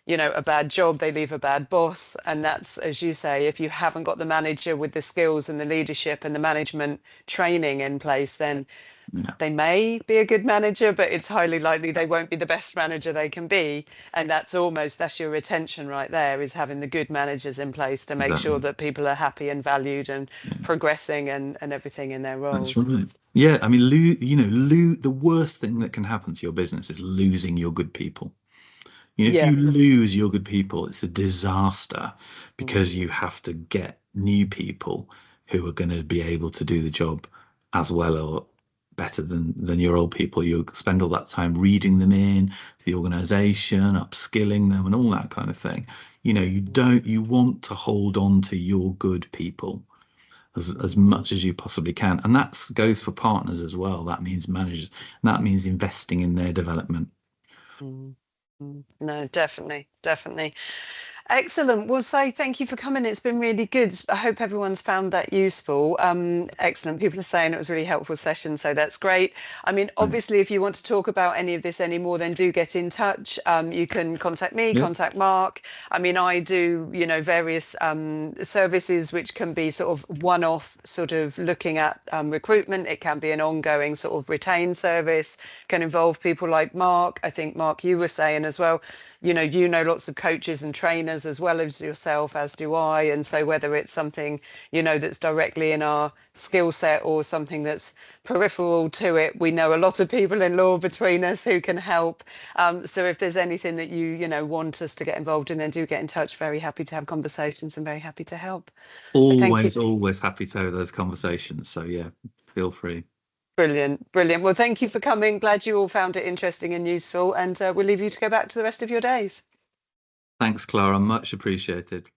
a bad job, they leave a bad boss. And that's, as you say, if you haven't got the manager with the skills and the leadership and the management training in place, then Yeah, they may be a good manager, but it's highly likely they won't be the best manager they can be. And that's your retention right there, is having the good managers in place to make sure exactly. that people are happy and valued and Yeah, progressing and everything in their that's roles. right. Yeah, I mean, the worst thing that can happen to your business is losing your good people. If Yeah. you lose your good people, it's a disaster, Mm, because you have to get new people who are going to be able to do the job as well or better than your old people. You spend all that time reading them in to the organization, upskilling them, and all that kind of thing. You want to hold on to your good people as mm, much as you possibly can. And that goes for partners as well. That means managers, and that means investing in their development. mm, mm. No, definitely, definitely. Excellent. Well, say thank you for coming. It's been really good. I hope everyone's found that useful. Excellent. People are saying it was a really helpful session, so that's great. I mean, Brilliant. obviously, if you want to talk about any of this anymore, then do get in touch. You can contact me, Yeah. contact Mark. I mean, I do, various services which can be sort of one-off, sort of looking at recruitment. It can be an ongoing sort of retained service, can involve people like Mark. I think, Mark, you were saying as well, you know lots of coaches and trainers as well as yourself, as do I. And so whether it's something, that's directly in our skill set or something that's peripheral to it, we know a lot of people in law between us who can help. So if there's anything that you want us to get involved in, then do get in touch. Very happy to have conversations and very happy to help. So thank you. Always happy to have those conversations. So yeah, feel free. Brilliant, brilliant. Well, thank you for coming. Glad you all found it interesting and useful. And we'll leave you to go back to the rest of your days. Thanks, Clara. Much appreciated.